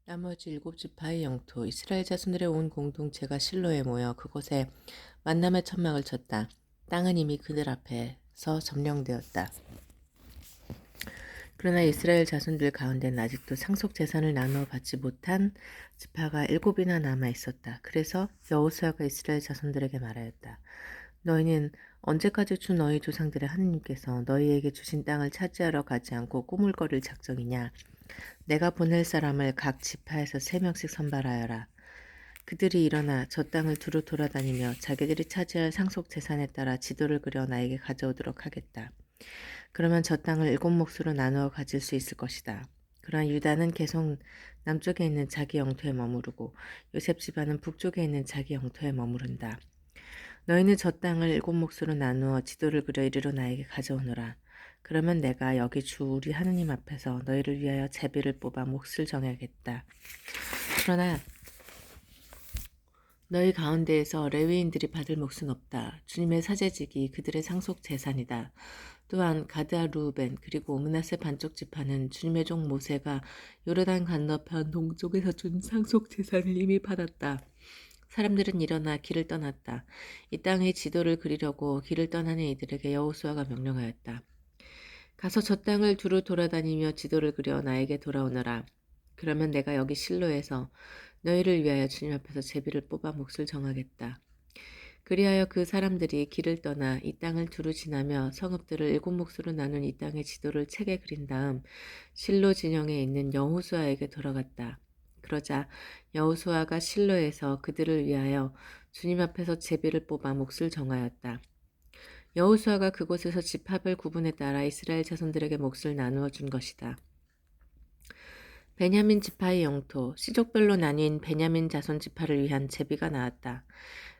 나머지 일곱 지파의 영토 이스라엘 자손들의 온 공동체가 실로에 모여 그곳에 만남의 천막을 쳤다. 땅은 이미 그들 앞에서 점령되었다. 그러나 이스라엘 자손들 가운데는 아직도 상속 재산을 나누어 받지 못한 지파가 7이나 남아 있었다. 그래서 여호수아가 이스라엘 자손들에게 말하였다. 너희는 언제까지 주 너희 조상들의 하느님께서 너희에게 주신 땅을 차지하러 가지 않고 꾸물거릴 작정이냐? 내가 보낼 사람을 각 지파에서 3명씩 선발하여라. 그들이 일어나 저 땅을 두루 돌아다니며 자기들이 차지할 상속 재산에 따라 지도를 그려 나에게 가져오도록 하겠다. 그러면 저 땅을 7몫으로 나누어 가질 수 있을 것이다. 그러나 유다는 계속 남쪽에 있는 자기 영토에 머무르고 요셉 집안은 북쪽에 있는 자기 영토에 머무른다. 너희는 저 땅을 7몫으로 나누어 지도를 그려 이리로 나에게 가져오너라. 그러면 내가 여기 주 우리 하느님 앞에서 너희를 위하여 제비를 뽑아 몫을 정하겠다. 그러나 너희 가운데에서 레위인들이 받을 몫은 없다. 주님의 사제직이 그들의 상속 재산이다. 또한 가드아 루벤 그리고 므낫세 반쪽 지파는 주님의 종 모세가 요르단 건너편 동쪽에서 준 상속 재산을 이미 받았다. 사람들은 일어나 길을 떠났다. 이 땅의 지도를 그리려고 길을 떠나는 이들에게 여호수아가 명령하였다. 가서 저 땅을 두루 돌아다니며 지도를 그려 나에게 돌아오너라. 그러면 내가 여기 실로에서 너희를 위하여 주님 앞에서 제비를 뽑아 몫을 정하겠다. 그리하여 그 사람들이 길을 떠나 이 땅을 두루 지나며 성읍들을 7몫으로 나눈 이 땅의 지도를 책에 그린 다음 실로 진영에 있는 여호수아에게 돌아갔다. 그러자 여호수아가 실로에서 그들을 위하여 주님 앞에서 제비를 뽑아 몫을 정하였다. 여호수아가 그곳에서 지파별 구분에 따라 이스라엘 자손들에게 몫을 나누어 준 것이다. 베냐민 지파의 영토, 시족별로 나뉜 베냐민 자손 지파를 위한 제비가 나왔다.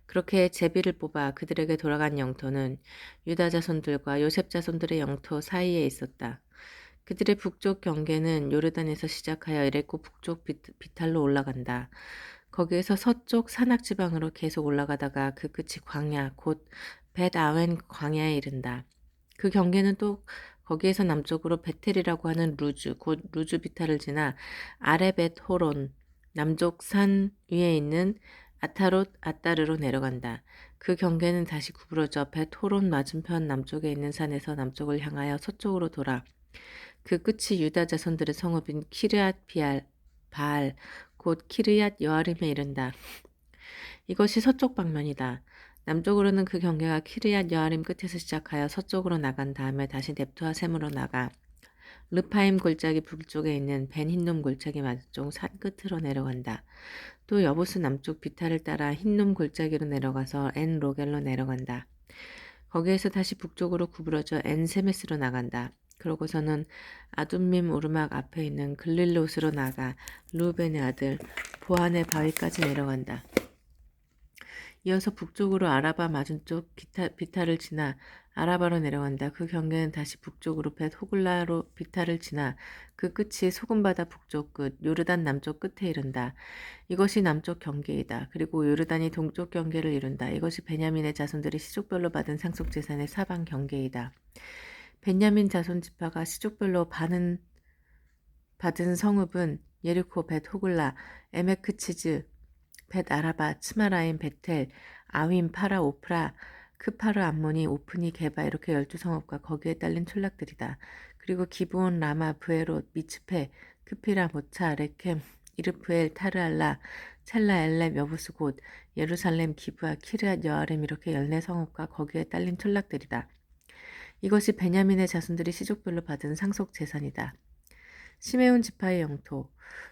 그렇게 제비를 뽑아 그들에게 돌아간 영토는 유다 자손들과 요셉 자손들의 영토 사이에 있었다. 그들의 북쪽 경계는 요르단에서 시작하여 이레코 북쪽 비탈로 올라간다. 거기에서 서쪽 산악 지방으로 계속 올라가다가 그 끝이 광야, 곧 벳아웬 광야에 이른다. 그 경계는 또 거기에서 남쪽으로 베텔이라고 하는 루즈, 곧 루즈 비탈을 지나 아레벳 호론, 남쪽 산 위에 있는 아타롯 아따르로 내려간다. 그 경계는 다시 구부러져 벳 호론 맞은편 남쪽에 있는 산에서 남쪽을 향하여 서쪽으로 돌아 그 끝이 유다 자손들의 성읍인 키르앗 비알 바알 곧 키르앗 여아림에 이른다. 이것이 서쪽 방면이다. 남쪽으로는 그 경계가 키르앗 여아림 끝에서 시작하여 서쪽으로 나간 다음에 다시 넵투아 셈으로 나가 르파임 골짜기 북쪽에 있는 벤 힌놈 골짜기 맞쪽 산 끝으로 내려간다. 또 여부스 남쪽 비탈을 따라 흰놈 골짜기로 내려가서 엔 로겔로 내려간다. 거기에서 다시 북쪽으로 구부러져 엔 세메스로 나간다. 그러고서는 아둠밈 오르막 앞에 있는 글릴롯으로 나가 루벤의 아들 보안의 바위까지 내려간다. 이어서 북쪽으로 아라바 맞은쪽 비탈을 지나 아라바로 내려간다. 그 경계는 다시 북쪽으로 벳 호글라로 비탈을 지나 그 끝이 소금바다 북쪽 끝, 요르단 남쪽 끝에 이른다. 이것이 남쪽 경계이다. 그리고 요르단이 동쪽 경계를 이룬다. 이것이 베냐민의 자손들이 시족별로 받은 상속재산의 사방 경계이다. 베냐민 자손 지파가 시족별로 받은 성읍은 예리코, 벳 호글라, 에메크치즈, 벳 아라바, 츠마라임, 베텔, 아윈, 파라, 오프라, 크파르, 암모니, 오프니, 게바 이렇게 12성읍과 거기에 딸린 촌락들이다. 그리고 기브온, 라마, 브에롯, 미츠페, 크피라, 모차, 레켐, 이르프엘, 타르알라, 첼라, 엘렘, 여부스 곧, 예루살렘, 기브아, 키르앗, 여아렘 이렇게 14성읍과 거기에 딸린 촌락들이다. 이것이 베냐민의 자손들이 시족별로 받은 상속 재산이다. 시메온 지파의 영토.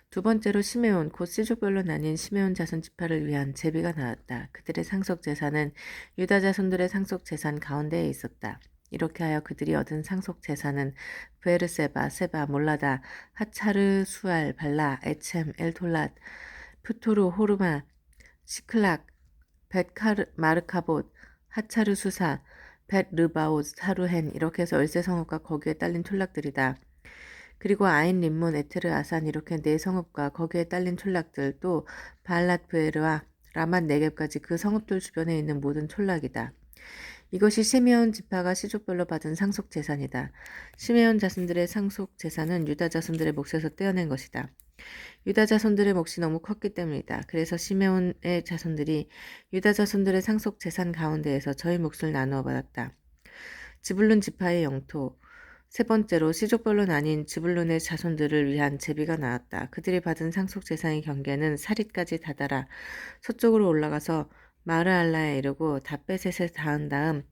두 번째로 시메온 곧 시족별로 나뉜 시메온 자손 지파를 위한 제비가 나왔다. 그들의 상속 재산은 유다 자손들의 상속 재산 가운데에 있었다. 이렇게 하여 그들이 얻은 상속 재산은 베르세바, 세바, 몰라다, 하차르, 수알, 발라, 에쳄, 엘톨랏, 푸토르, 호르마, 시클락, 마르카봇, 하차르 수사, 벳 르바옷, 사루헨 이렇게 해서 13성읍과 거기에 딸린 촌락들이다. 그리고 아인, 림몬, 에테르, 아산 이렇게 4성읍과 거기에 딸린 촌락들 또 발랏 브에르와 라맛 네겝까지 그 성읍들 주변에 있는 모든 촌락이다. 이것이 시메온 지파가 시족별로 받은 상속 재산이다. 시메온 자손들의 상속 재산은 유다 자손들의 몫에서 떼어낸 것이다. 유다 자손들의 몫이 너무 컸기 때문이다. 그래서 시메온의 자손들이 유다 자손들의 상속 재산 가운데에서 저희 몫을 나누어 받았다. 지불룬 지파의 영토. 세 번째로 시족별로 나뉜 지불룬의 자손들을 위한 제비가 나왔다. 그들이 받은 상속 재산의 경계는 사릿까지 다다라 서쪽으로 올라가서 마르알라에 이르고 다베셋에 닿은 다음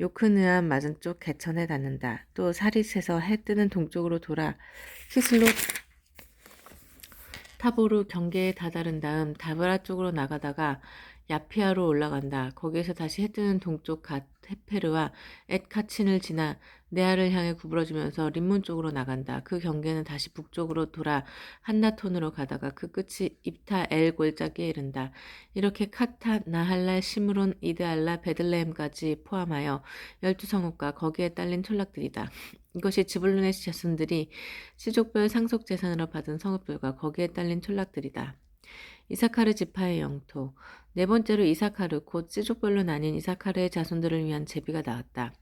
요크느암 맞은쪽 개천에 닿는다. 또 사릿에서 해 뜨는 동쪽으로 돌아 키슬롯 타보르 경계에 다다른 다음 다브라 쪽으로 나가다가 야피아로 올라간다. 거기에서 다시 해 뜨는 동쪽 갓 헤페르와 엣카친을 지나 네아를 향해 구부러지면서 림몬 쪽으로 나간다. 그 경계는 다시 북쪽으로 돌아 한나톤으로 가다가 그 끝이 입타 엘 골짜기에 이른다. 이렇게 카타, 나할라, 시므론, 이드알라, 베들레헴까지 포함하여 12성읍과 거기에 딸린 촌락들이다. 이것이 지불룬의 자손들이 시족별 상속 재산으로 받은 성읍들과 거기에 딸린 촌락들이다. 이사카르 지파의 영토. 네 번째로 이사카르 곧 시족별로 나뉜 이사카르의 자손들을 위한 제비가 나왔다.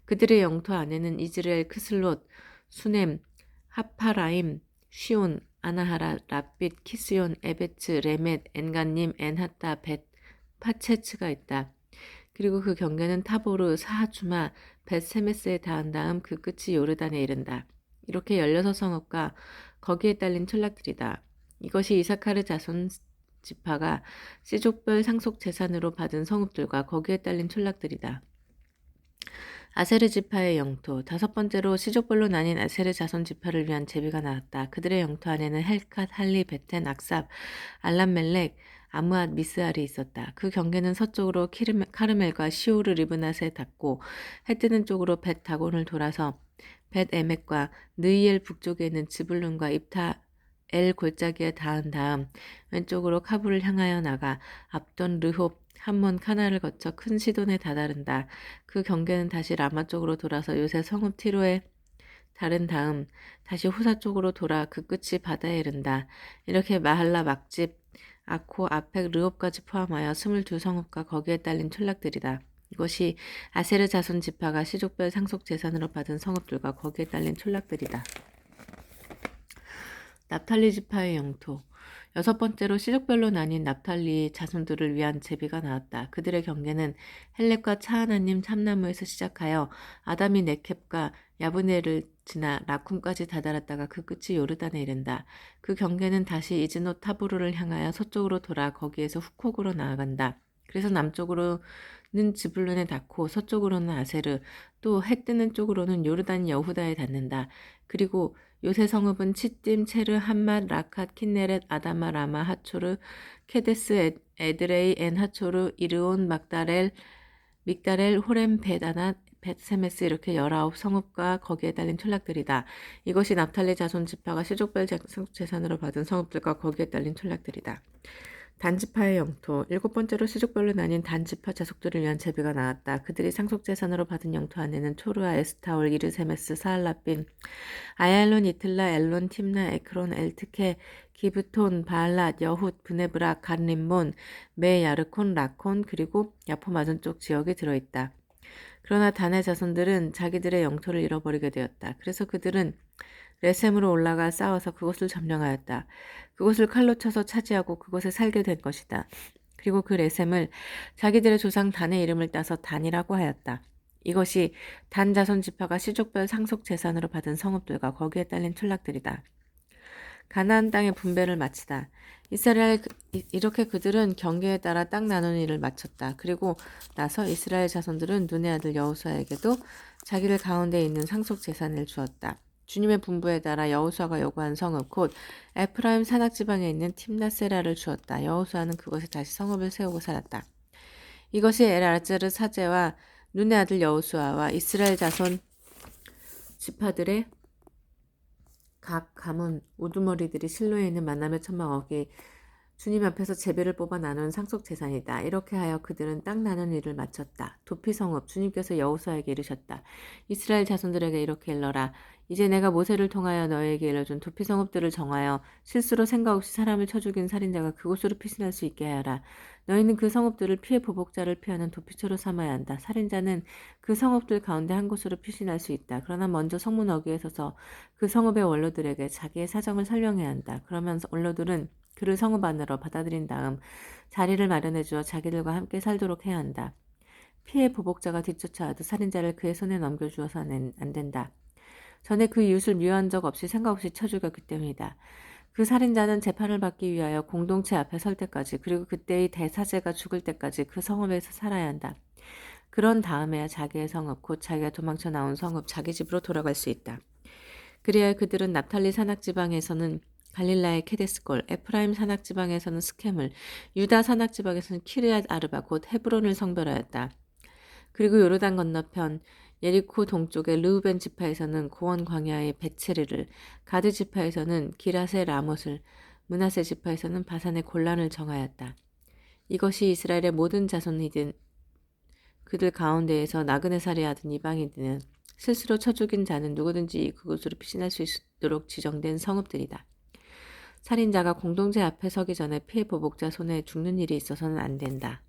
그들의 영토 안에는 이즈레엘, 크슬롯, 수넴, 하파라임, 쉬온, 아나하라, 랍빗, 키스yon, 에베츠, 레멧, 엔간님, 엔하타, 벳, 파체츠가 있다. 그리고 그 경계는 타보르, 사하추마, 벳세메스에 닿은 다음 그 끝이 요르단에 이른다. 이렇게 16성읍과 거기에 딸린 촌락들이다. 이것이 이사카르 자손 지파가 시족별 상속 재산으로 받은 성읍들과 거기에 딸린 촌락들이다. 아세르 지파의 영토. 다섯 번째로 시족별로 나뉜 아세르 자손 지파를 위한 제비가 나왔다. 그들의 영토 안에는 헬캇, 할리, 베텐, 악삽, 알람멜렉, 아므앗, 미스알이 있었다. 그 경계는 서쪽으로 카르멜과 시오르 리브낫에 닿고 해뜨는 쪽으로 벳 다곤을 돌아서 벳 에멕과 느이엘 북쪽에 있는 지불룬과 입타 엘 골짜기에 닿은 다음 왼쪽으로 카불을 향하여 나가 압돈, 르홉, 한몬, 카나를 거쳐 큰 시돈에 다다른다. 그 경계는 다시 라마 쪽으로 돌아서 요새 성읍 티로에 다른 다음 다시 호사 쪽으로 돌아 그 끝이 바다에 이른다. 이렇게 마할라, 막집, 아코, 아펙, 르홉까지 포함하여 22성읍과 거기에 딸린 촌락들이다. 이것이 아세르 자손 지파가 시족별 상속 재산으로 받은 성읍들과 거기에 딸린 촌락들이다. 납탈리 지파의 영토. 여섯 번째로 시족별로 나뉜 납탈리 자손들을 위한 제비가 나왔다. 그들의 경계는 헬렙과 차하나님 참나무에서 시작하여 아다미 네켑과 야브네를 지나 라쿰까지 다다랐다가 그 끝이 요르단에 이른다. 그 경계는 다시 이즈노 타보르를 향하여 서쪽으로 돌아 거기에서 후콕으로 나아간다. 그래서 남쪽으로는 지불룬에 닿고 서쪽으로는 아세르, 또 해 뜨는 쪽으로는 요르단 여후다에 닿는다. 그리고 요새 성읍은 치찜, 체르, 함맛, 라캇, 킨네렛, 아다마, 라마, 하초르, 케데스, 에드레이, 엔 하초르, 이르온, 믹다렐, 호렘, 벳아낫, 벳세메스 이렇게 19성읍과 거기에 딸린 촌락들이다. 이것이 납탈리 자손 지파가 시족별 재산으로 받은 성읍들과 거기에 딸린 촌락들이다. 단지파의 영토. 일곱 번째로 시족별로 나뉜 단지파 자속들을 위한 제비가 나왔다. 그들이 상속재산으로 받은 영토 안에는 초르아, 에스타올, 이르세메스, 사할라빈, 아얄론, 이틀라, 엘론, 팀나, 에크론, 엘트케, 기브톤, 바알랏, 여훗, 브네브라, 간림몬, 메, 야르콘, 라콘, 그리고 야포 맞은쪽 지역이 들어있다. 그러나 단의 자손들은 자기들의 영토를 잃어버리게 되었다. 그래서 그들은 레셈으로 올라가 싸워서 그곳을 점령하였다. 그곳을 칼로 쳐서 차지하고 그곳에 살게 된 것이다. 그리고 그 레셈을 자기들의 조상 단의 이름을 따서 단이라고 하였다. 이것이 단 자손 지파가 시족별 상속 재산으로 받은 성읍들과 거기에 딸린 촌락들이다. 가나안 땅의 분배를 마치다. 이렇게 그들은 경계에 따라 땅 나누는 일을 마쳤다. 그리고 나서 이스라엘 자손들은 눈의 아들 여호수아에게도 자기들 가운데 있는 상속 재산을 주었다. 주님의 분부에 따라 여호수아가 요구한 성읍 곧 에프라임 산악 지방에 있는 팀나세라를 주었다. 여호수아는 그곳에 다시 성읍을 세우고 살았다. 이것이 엘아자르 사제와 눈의 아들 여호수아와 이스라엘 자손 지파들의 각 가문 우두머리들이 실로에 있는 만남의 천막 어귀 주님 앞에서 제비를 뽑아 나눈 상속 재산이다. 이렇게 하여 그들은 땅 나눈 일을 마쳤다. 도피 성읍 주님께서 여호수아에게 이르셨다. 이스라엘 자손들에게 이렇게 일러라. 이제 내가 모세를 통하여 너희에게 일러준 도피 성읍들을 정하여 실수로 생각 없이 사람을 쳐 죽인 살인자가 그곳으로 피신할 수 있게 하여라. 너희는 그 성읍들을 피해 보복자를 피하는 도피처로 삼아야 한다. 살인자는 그 성읍들 가운데 한 곳으로 피신할 수 있다. 그러나 먼저 성문 어귀에 서서 그 성읍의 원로들에게 자기의 사정을 설명해야 한다. 그러면 원로들은 그를 성읍 안으로 받아들인 다음 자리를 마련해 주어 자기들과 함께 살도록 해야 한다. 피해 보복자가 뒤쫓아와도 살인자를 그의 손에 넘겨주어서는 안 된다. 전에 그 이웃을 미워한 적 없이 생각 없이 쳐 죽였기 때문이다. 그 살인자는 재판을 받기 위하여 공동체 앞에 설 때까지 그리고 그때의 대사제가 죽을 때까지 그 성읍에서 살아야 한다. 그런 다음에야 자기의 성읍, 곧 자기가 도망쳐 나온 성읍, 자기 집으로 돌아갈 수 있다. 그래야 그들은 납탈리 산악지방에서는 갈릴라의 케데스골, 에프라임 산악지방에서는 스켐을, 유다 산악지방에서는 키르앗 아르바 곧 헤브론을 성별하였다. 그리고 요르단 건너편 예리코 동쪽의 르우벤 지파에서는 고원 광야의 베체르를, 가드 지파에서는 기라세 라못을, 므낫세 지파에서는 바산의 골란을 정하였다. 이것이 이스라엘의 모든 자손이든 그들 가운데에서 나그네 살이하던 이방인들은 스스로 쳐 죽인 자는 누구든지 그곳으로 피신할 수 있도록 지정된 성읍들이다. 살인자가 공동체 앞에 서기 전에 피해 보복자 손에 죽는 일이 있어서는 안 된다.